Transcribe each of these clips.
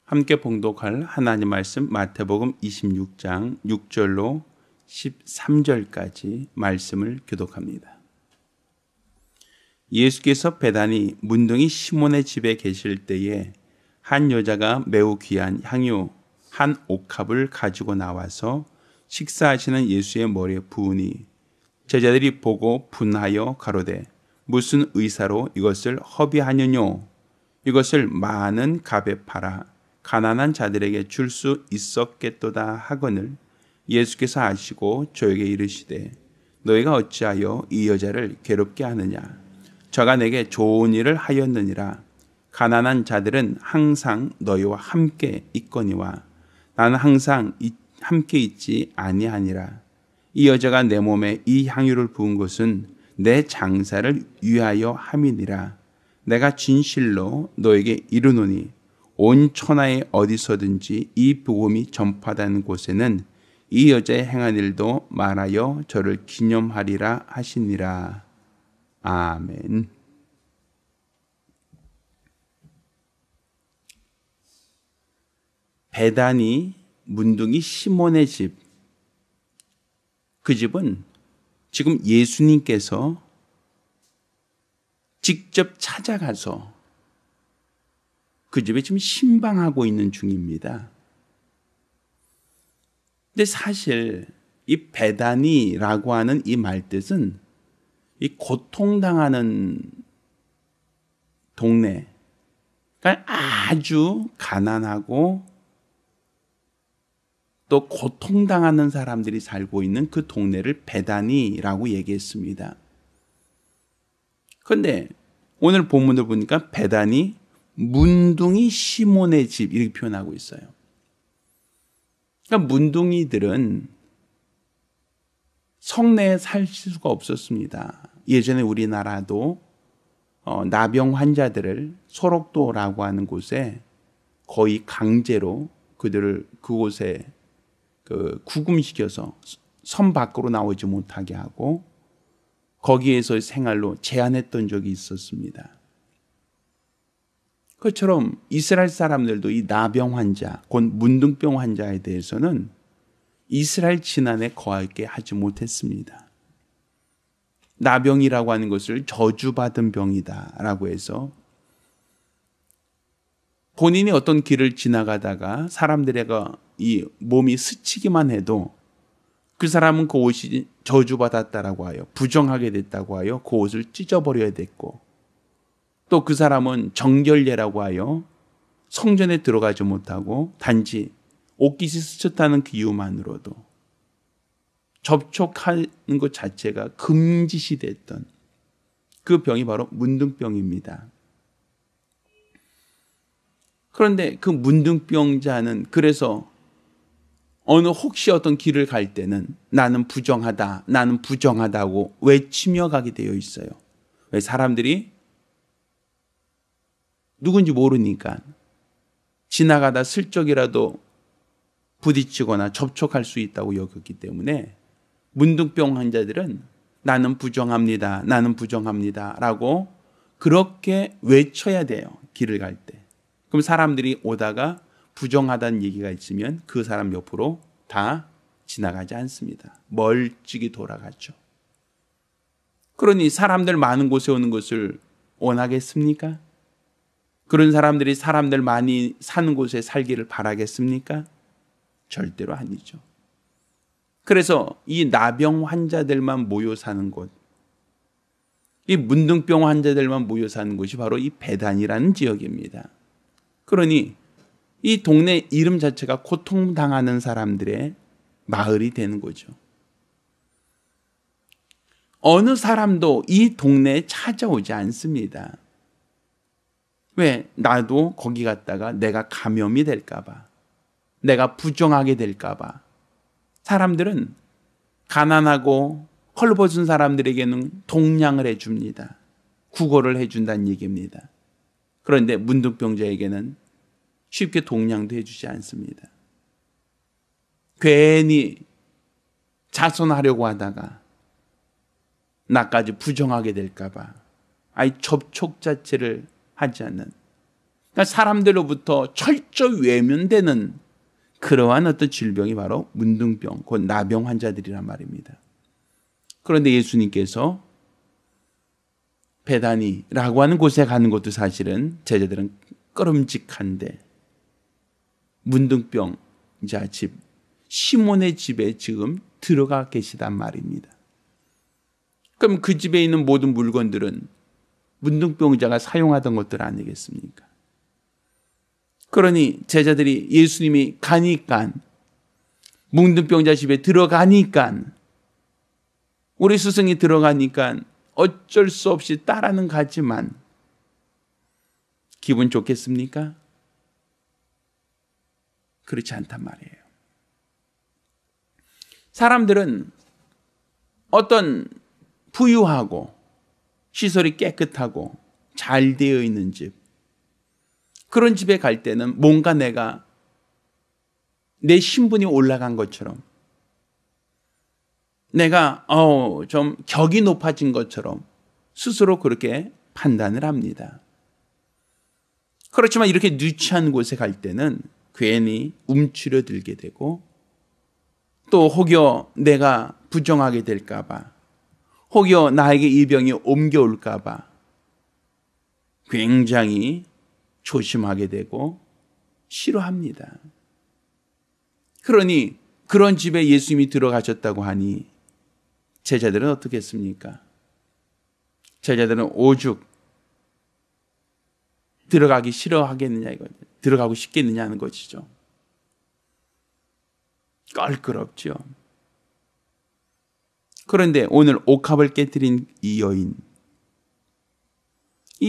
함께 봉독할 하나님 말씀 마태복음 26장 6절로 13절까지 말씀을 교독합니다. 예수께서 베다니 문둥이 시몬의 집에 계실 때에 한 여자가 매우 귀한 향유 한 옥합을 가지고 나와서 식사하시는 예수의 머리에 부으니 제자들이 보고 분하여 가로되 무슨 의사로 이것을 허비하느뇨? 이것을 많은 값에 팔아 가난한 자들에게 줄 수 있었겠도다 하거늘 예수께서 아시고 저에게 이르시되 너희가 어찌하여 이 여자를 괴롭게 하느냐? 저가 내게 좋은 일을 하였느니라. 가난한 자들은 항상 너희와 함께 있거니와 나는 항상 함께 있지 아니하니라. 이 여자가 내 몸에 이 향유를 부은 것은 내 장사를 위하여 함이니라. 내가 진실로 너에게 이르노니 온 천하에 어디서든지 이 복음이 전파되는 곳에는 이 여자의 행한 일도 말하여 저를 기념하리라 하시니라. 아멘. 베다니 문둥이 시몬의 집, 그 집은 지금 예수님께서 직접 찾아가서 그 집에 지금 신방하고 있는 중입니다. 근데 사실 이 베다니라고 하는 이 말뜻은 이 고통당하는 동네, 그러니까 아주 가난하고 또 고통당하는 사람들이 살고 있는 그 동네를 베다니라고 얘기했습니다. 그런데 오늘 본문을 보니까 베다니 문둥이 시몬의 집 이렇게 표현하고 있어요. 그러니까 문둥이들은 성내에 살 수가 없었습니다. 예전에 우리나라도 나병 환자들을 소록도라고 하는 곳에 거의 강제로 그들을 그곳에 구금시켜서 섬 밖으로 나오지 못하게 하고 거기에서 생활로 제한했던 적이 있었습니다. 그처럼 이스라엘 사람들도 이 나병 환자, 곧 문둥병 환자에 대해서는 이스라엘 진안에 거하게 하지 못했습니다. 나병이라고 하는 것을 저주받은 병이다라고 해서 본인이 어떤 길을 지나가다가 사람들에게 이 몸이 스치기만 해도 그 사람은 그 옷이 저주받았다라고 하여 부정하게 됐다고 하여 그 옷을 찢어버려야 됐고 또 그 사람은 정결례라고 하여 성전에 들어가지 못하고 단지 옷깃이 스쳤다는 그 이유만으로도 접촉하는 것 자체가 금지시 됐던 그 병이 바로 문둥병입니다. 그런데 그 문둥병자는 그래서 혹시 어떤 길을 갈 때는 나는 부정하다, 나는 부정하다고 외치며 가게 되어 있어요. 왜? 사람들이 누군지 모르니까 지나가다 슬쩍이라도 부딪히거나 접촉할 수 있다고 여겼기 때문에 문둥병 환자들은 나는 부정합니다, 나는 부정합니다 라고 그렇게 외쳐야 돼요. 길을 갈 때. 그럼 사람들이 오다가 부정하다는 얘기가 있으면 그 사람 옆으로 다 지나가지 않습니다. 멀찍이 돌아가죠. 그러니 사람들 많은 곳에 오는 것을 원하겠습니까? 그런 사람들이 사람들 많이 사는 곳에 살기를 바라겠습니까? 절대로 아니죠. 그래서 이 나병 환자들만 모여 사는 곳, 이 문둥병 환자들만 모여 사는 곳이 바로 이 베단이라는 지역입니다. 그러니 이 동네 이름 자체가 고통당하는 사람들의 마을이 되는 거죠. 어느 사람도 이 동네에 찾아오지 않습니다. 왜? 나도 거기 갔다가 내가 감염이 될까 봐, 내가 부정하게 될까 봐. 사람들은 가난하고 헐벗은 사람들에게는 동냥을 해줍니다. 구걸을 해준다는 얘기입니다. 그런데 문둥병자에게는 쉽게 동냥도 해주지 않습니다. 괜히 자선하려고 하다가 나까지 부정하게 될까 봐 아예 접촉 자체를 하지 않는 그러니까 사람들로부터 철저히 외면되는 그러한 어떤 질병이 바로 문둥병, 곧 나병 환자들이란 말입니다. 그런데 예수님께서 베다니라고 하는 곳에 가는 것도 사실은 제자들은 꺼름직한데 문둥병자 집, 시몬의 집에 지금 들어가 계시단 말입니다. 그럼 그 집에 있는 모든 물건들은 문둥병자가 사용하던 것들 아니겠습니까? 그러니 제자들이 예수님이 가니까, 문둥병자 집에 들어가니까, 우리 스승이 들어가니까 어쩔 수 없이 따라는 가지만 기분 좋겠습니까? 그렇지 않단 말이에요. 사람들은 어떤 부유하고 시설이 깨끗하고 잘 되어 있는 집, 그런 집에 갈 때는 뭔가 내가 내 신분이 올라간 것처럼, 내가 좀 격이 높아진 것처럼 스스로 그렇게 판단을 합니다. 그렇지만 이렇게 누추한 곳에 갈 때는 괜히 움츠려 들게 되고, 또 혹여 내가 부정하게 될까 봐, 혹여 나에게 이 병이 옮겨올까 봐 굉장히 조심하게 되고 싫어합니다. 그러니 그런 집에 예수님이 들어가셨다고 하니 제자들은 어떻게 했습니까? 제자들은 오죽 들어가기 싫어하겠느냐, 이거죠. 들어가고 싶겠느냐 하는 것이죠. 껄끄럽죠. 그런데 오늘 옥합을 깨뜨린 이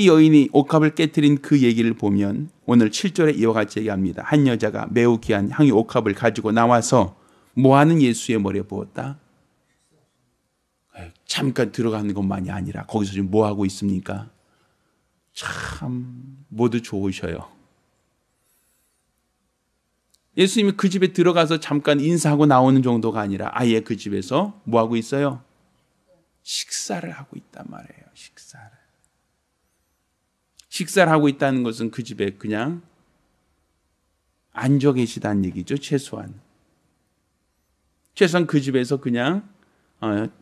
여인이 옥합을 깨뜨린 그 얘기를 보면 오늘 7절에 이와 같이 얘기합니다. 한 여자가 매우 귀한 향유 옥합을 가지고 나와서 뭐하는 예수의 머리에 부었다? 잠깐 들어가는 것만이 아니라 거기서 지금 뭐하고 있습니까? 참 모두 좋으셔요. 예수님이 그 집에 들어가서 잠깐 인사하고 나오는 정도가 아니라 아예 그 집에서 뭐하고 있어요? 식사를 하고 있단 말이에요. 식사를 하고 있다는 것은 그 집에 그냥 앉아 계시다는 얘기죠. 최소한 그 집에서 그냥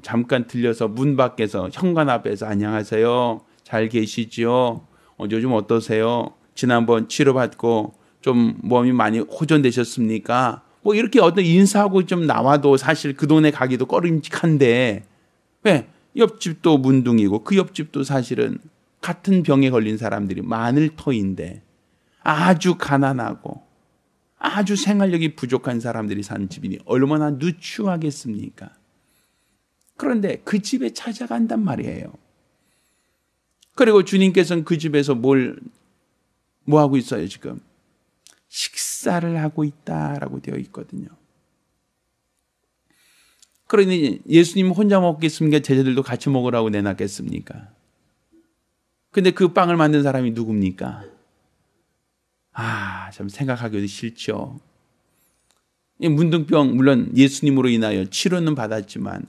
잠깐 들려서 문 밖에서 현관 앞에서 안녕하세요, 잘 계시지요? 요즘 어떠세요? 지난번 치료받고 좀 몸이 많이 호전되셨습니까? 뭐 이렇게 어떤 인사하고 좀 나와도 사실 그 동네 가기도 꺼림직한데, 왜? 옆집도 문둥이고 그 옆집도 사실은 같은 병에 걸린 사람들이 많을 터인데 아주 가난하고 아주 생활력이 부족한 사람들이 사는 집이니 얼마나 누추하겠습니까? 그런데 그 집에 찾아간단 말이에요. 그리고 주님께서는 그 집에서 뭐 하고 있어요 지금? 식사를 하고 있다라고 되어 있거든요. 그러니 예수님 혼자 먹겠습니까? 제자들도 같이 먹으라고 내놨겠습니까? 근데 그 빵을 만든 사람이 누굽니까? 참 생각하기도 싫죠. 문둥병, 물론 예수님으로 인하여 치료는 받았지만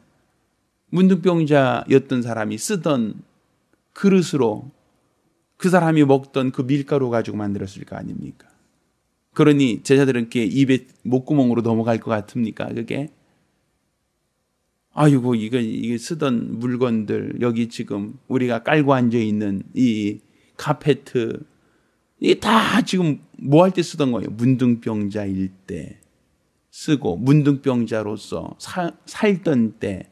문둥병자였던 사람이 쓰던 그릇으로 그 사람이 먹던 그 밀가루 가지고 만들었을 거 아닙니까? 그러니 제자들은 이렇게 입에 목구멍으로 넘어갈 것 같습니까? 그게? 아이고, 이게 쓰던 물건들, 여기 지금 우리가 깔고 앉아있는 이 카페트, 이게 다 지금 뭐 할 때 쓰던 거예요? 문둥병자일 때 쓰고, 문둥병자로서 살던 때,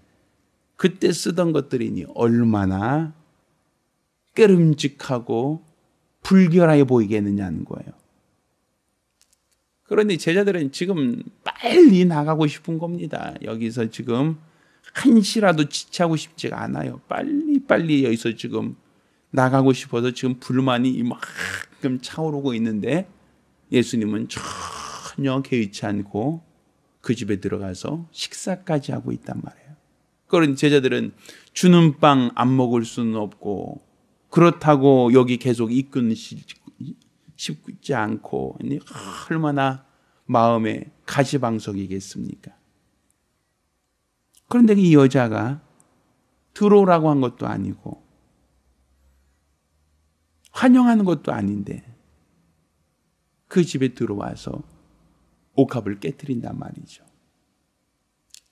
그때 쓰던 것들이니 얼마나 깨름직하고 불결하게 보이겠느냐는 거예요. 그런데 제자들은 지금 빨리 나가고 싶은 겁니다. 여기서 지금 한시라도 지체하고 싶지가 않아요. 빨리 여기서 지금 나가고 싶어서 지금 불만이 이만큼 차오르고 있는데 예수님은 전혀 개의치 않고 그 집에 들어가서 식사까지 하고 있단 말이에요. 그런 제자들은 주는 빵 안 먹을 수는 없고, 그렇다고 여기 계속 있고는 싶지 않고, 얼마나 마음에 가시방석이겠습니까? 그런데 이 여자가 들어오라고 한 것도 아니고 환영하는 것도 아닌데 그 집에 들어와서 옥합을 깨트린단 말이죠.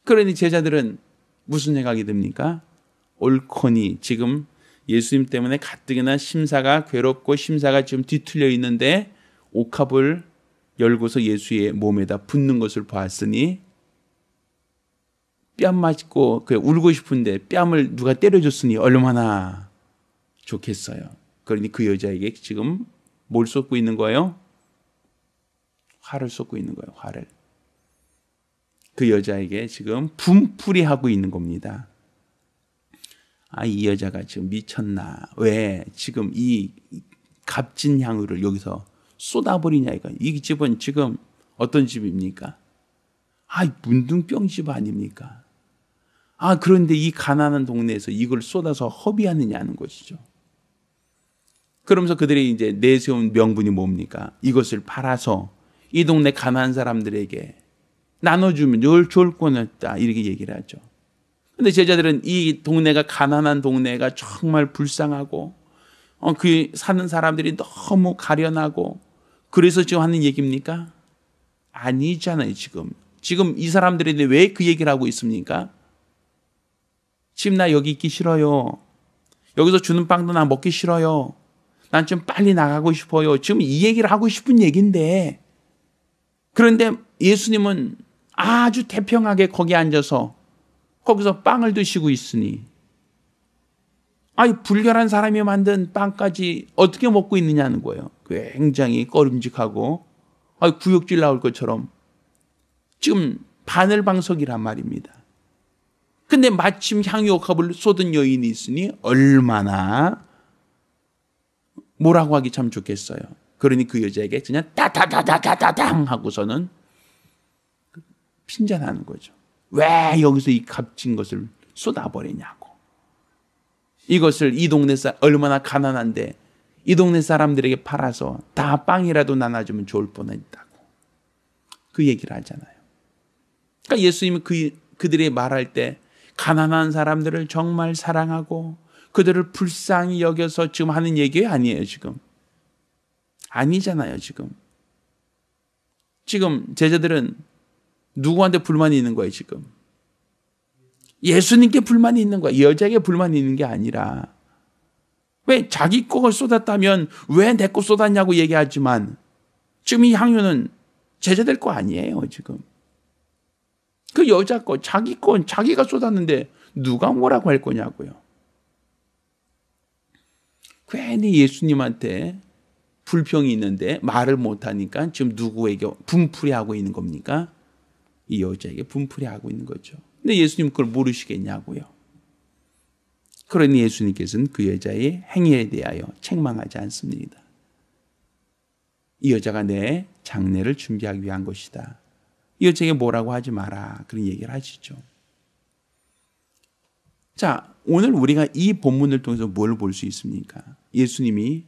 그러니 제자들은 무슨 생각이 듭니까? 옳거니 지금 예수님 때문에 가뜩이나 심사가 괴롭고 심사가 지금 뒤틀려 있는데 옥합을 열고서 예수의 몸에다 붓는 것을 보았으니 뺨 맞고 울고 싶은데 뺨을 누가 때려줬으니 얼마나 좋겠어요. 그러니 그 여자에게 지금 뭘 쏟고 있는 거예요? 화를 쏟고 있는 거예요. 화를. 그 여자에게 지금 분풀이하고 있는 겁니다. 아, 이 여자가 지금 미쳤나? 왜 지금 이 값진 향유를 여기서 쏟아버리냐 이거. 이 집은 지금 어떤 집입니까? 아, 문둥병집 아닙니까? 아, 그런데 이 가난한 동네에서 이걸 쏟아서 허비하느냐는 것이죠. 그러면서 그들이 이제 내세운 명분이 뭡니까? 이것을 팔아서 이 동네 가난한 사람들에게 나눠주면 늘 좋을 뻔했다 이렇게 얘기를 하죠. 근데 제자들은 이 동네가 가난한 동네가 정말 불쌍하고 그 사는 사람들이 너무 가련하고 그래서 지금 하는 얘기입니까? 아니잖아요. 지금 이 사람들이 왜 그 얘기를 하고 있습니까? 지금 나 여기 있기 싫어요. 여기서 주는 빵도 나 먹기 싫어요. 난 좀 빨리 나가고 싶어요. 지금 이 얘기를 하고 싶은 얘기인데 그런데 예수님은 아주 태평하게 거기 앉아서 거기서 빵을 드시고 있으니 불결한 사람이 만든 빵까지 어떻게 먹고 있느냐는 거예요. 굉장히 꺼림직하고 구역질 나올 것처럼 지금 바늘방석이란 말입니다. 근데 마침 향유옥합을 쏟은 여인이 있으니 얼마나 뭐라고 하기 참 좋겠어요. 그러니 그 여자에게 그냥 따다다다다당 하고서는 핀잔하는 거죠. 왜 여기서 이 값진 것을 쏟아버리냐고. 이것을 이 동네 얼마나 가난한데 이 동네 사람들에게 팔아서 다 빵이라도 나눠주면 좋을 뻔했다고. 그 얘기를 하잖아요. 그러니까 예수님은 그들이 말할 때 가난한 사람들을 정말 사랑하고 그들을 불쌍히 여겨서 지금 하는 얘기 아니에요. 지금 아니잖아요. 지금 제자들은 누구한테 불만이 있는 거예요. 지금 예수님께 불만이 있는 거예요. 여자에게 불만이 있는 게 아니라 왜 자기 거를 쏟았다면 왜 내 거 쏟았냐고 얘기하지만 지금 이 향유는 제자들 거 아니에요. 지금 그 여자 거 자기 건 자기가 쏟았는데 누가 뭐라고 할 거냐고요. 괜히 예수님한테 불평이 있는데 말을 못하니까 지금 누구에게 분풀이하고 있는 겁니까? 이 여자에게 분풀이하고 있는 거죠. 근데 예수님 그걸 모르시겠냐고요. 그러니 예수님께서는 그 여자의 행위에 대하여 책망하지 않습니다. 이 여자가 내 장례를 준비하기 위한 것이다. 이 여자에게 뭐라고 하지 마라. 그런 얘기를 하시죠. 자, 오늘 우리가 이 본문을 통해서 뭘 볼 수 있습니까? 예수님이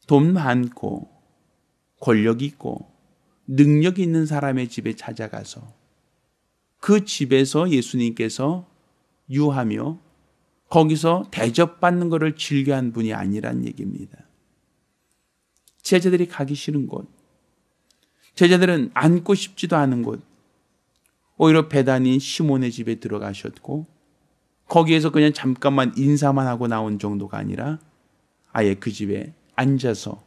돈 많고 권력 있고 능력 있는 사람의 집에 찾아가서 그 집에서 예수님께서 유하며 거기서 대접받는 것을 즐겨한 분이 아니란 얘기입니다. 제자들이 가기 싫은 곳, 제자들은 앉고 싶지도 않은 곳, 오히려 배단인 시몬의 집에 들어가셨고 거기에서 그냥 잠깐만 인사만 하고 나온 정도가 아니라 아예 그 집에 앉아서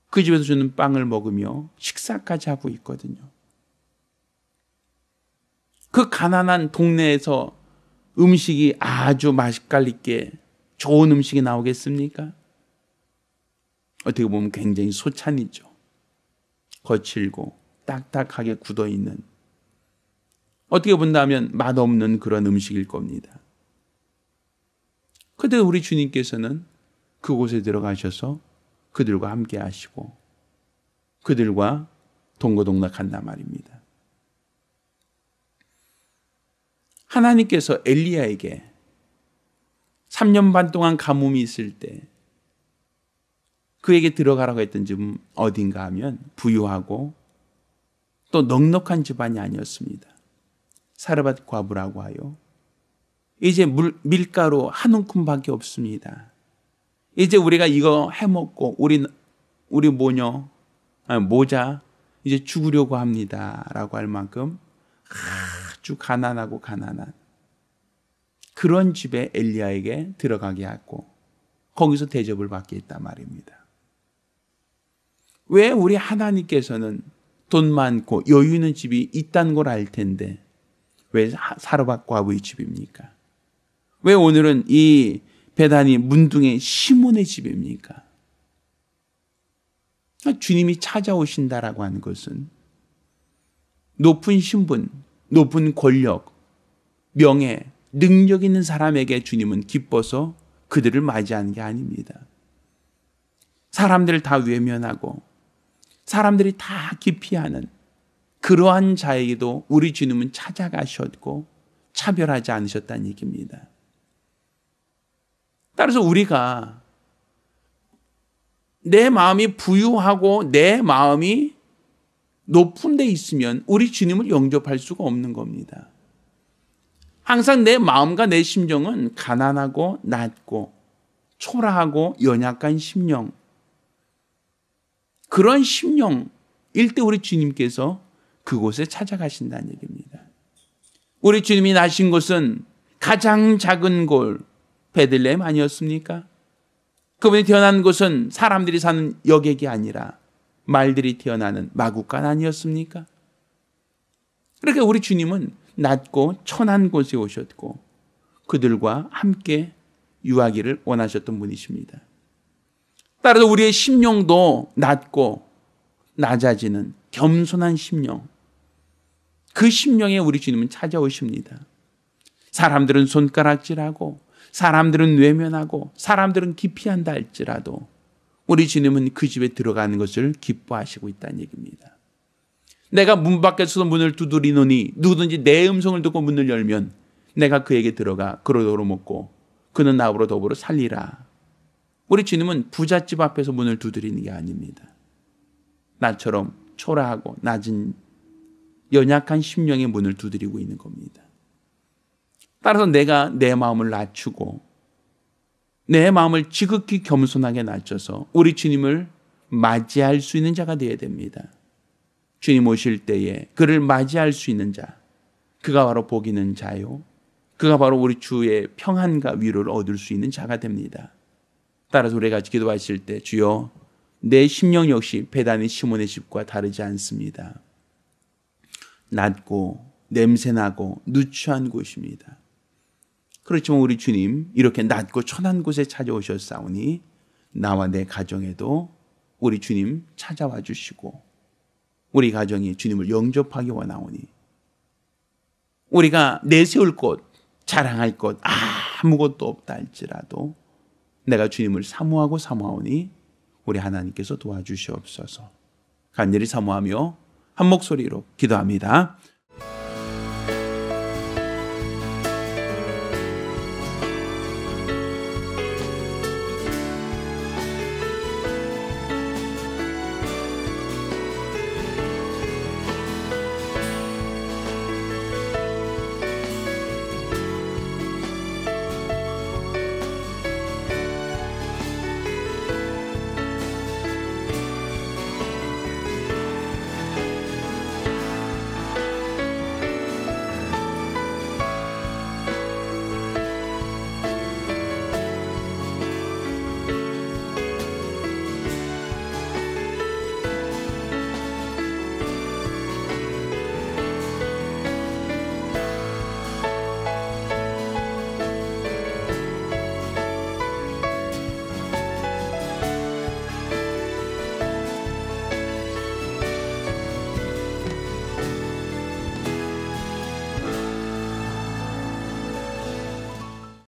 그 집에서 주는 빵을 먹으며 식사까지 하고 있거든요. 그 가난한 동네에서 음식이 아주 맛깔있게 좋은 음식이 나오겠습니까? 어떻게 보면 굉장히 소찬이죠. 거칠고 딱딱하게 굳어있는, 어떻게 본다면 맛없는 그런 음식일 겁니다. 그런데 우리 주님께서는 그곳에 들어가셔서 그들과 함께 하시고 그들과 동거동락한단 말입니다. 하나님께서 엘리야에게 3년 반 동안 가뭄이 있을 때 그에게 들어가라고 했던 집은 어딘가 하면 부유하고 또 넉넉한 집안이 아니었습니다. 사르밧 과부라고 하여 이제 밀가루 한 움큼밖에 없습니다. 이제 우리가 이거 해먹고 우리 우리 모자 이제 죽으려고 합니다 라고 할 만큼 아주 가난하고 가난한 그런 집에 엘리야에게 들어가게 하고 거기서 대접을 받게 했단 말입니다. 왜 우리 하나님께서는 돈 많고 여유 있는 집이 있다는 걸 알 텐데 왜 사르밧 과부의 집입니까? 왜 오늘은 이 베다니 문둥의 시몬의 집입니까? 주님이 찾아오신다라고 하는 것은 높은 신분, 높은 권력, 명예, 능력 있는 사람에게 주님은 기뻐서 그들을 맞이하는 게 아닙니다. 사람들을 다 외면하고 사람들이 다 기피하는 그러한 자에게도 우리 주님은 찾아가셨고 차별하지 않으셨다는 얘기입니다. 따라서 우리가 내 마음이 부유하고 내 마음이 높은 데 있으면 우리 주님을 영접할 수가 없는 겁니다. 항상 내 마음과 내 심정은 가난하고 낮고 초라하고 연약한 심령, 그런 심령일 때 우리 주님께서 그곳에 찾아가신다는 얘기입니다. 우리 주님이 나신 곳은 가장 작은 곳 베들레헴 아니었습니까? 그분이 태어난 곳은 사람들이 사는 여객이 아니라 말들이 태어나는 마구간 아니었습니까? 그러니까 우리 주님은 낮고 천한 곳에 오셨고 그들과 함께 유하기를 원하셨던 분이십니다. 따라서 우리의 심령도 낮고 낮아지는 겸손한 심령, 그 심령에 우리 주님은 찾아오십니다. 사람들은 손가락질하고 사람들은 외면하고 사람들은 기피한다 할지라도 우리 주님은 그 집에 들어가는 것을 기뻐하시고 있다는 얘기입니다. 내가 문 밖에서 문을 두드리노니 누구든지 내 음성을 듣고 문을 열면 내가 그에게 들어가 그로 먹고 그는 나하고 더불어 살리라. 우리 주님은 부잣집 앞에서 문을 두드리는 게 아닙니다. 나처럼 초라하고 낮은 연약한 심령의 문을 두드리고 있는 겁니다. 따라서 내가 내 마음을 낮추고 내 마음을 지극히 겸손하게 낮춰서 우리 주님을 맞이할 수 있는 자가 되어야 됩니다. 주님 오실 때에 그를 맞이할 수 있는 자, 그가 바로 복 있는 자요, 그가 바로 우리 주의 평안과 위로를 얻을 수 있는 자가 됩니다. 따라서 우리가 기도하실 때 주여 내 심령 역시 베다니 시몬의 집과 다르지 않습니다. 낮고 냄새나고 누추한 곳입니다. 그렇지만 우리 주님 이렇게 낮고 천한 곳에 찾아오셨사오니 나와 내 가정에도 우리 주님 찾아와 주시고 우리 가정이 주님을 영접하기 원하오니 우리가 내세울 것, 자랑할 것 아무것도 없다 할지라도 내가 주님을 사모하오니 우리 하나님께서 도와주시옵소서. 간절히 사모하며 한 목소리로 기도합니다.